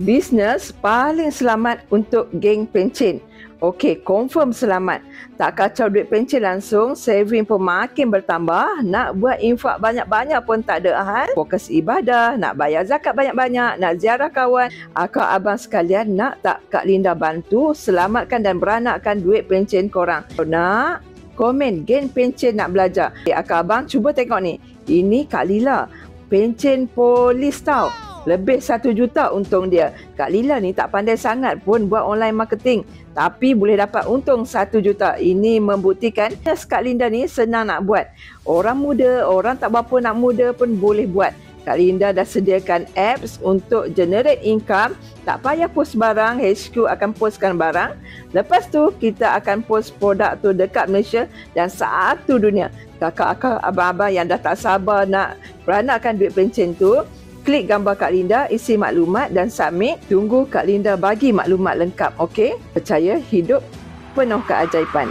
Bisnes paling selamat untuk geng pencen. Okey, confirm selamat. Tak kacau duit pencen langsung, saving pun makin bertambah. Nak buat infak banyak-banyak pun tak ada hal. Fokus ibadah, nak bayar zakat banyak-banyak, nak ziarah kawan. Akak abang sekalian, nak tak Kak Linda bantu selamatkan dan beranakkan duit pencen korang? Nak? Komen geng pencen nak belajar. Akak abang cuba tengok ni. Ini Kak Lila, pencen polis tau. Lebih 1 juta untung dia. Kak Lila ni tak pandai sangat pun buat online marketing, tapi boleh dapat untung 1 juta. Ini membuktikan Kak Linda ni senang nak buat. Orang muda, orang tak berapa nak muda pun boleh buat. Kak Linda dah sediakan apps untuk generate income. Tak payah post barang, HQ akan postkan barang. Lepas tu kita akan post produk tu dekat Malaysia dan satu dunia. Kakak-kakak, abang-abang yang dah tak sabar nak beranakkan duit pencen tu, klik gambar Kak Linda, isi maklumat dan submit. Tunggu Kak Linda bagi maklumat lengkap, okey? Percaya hidup penuh keajaiban.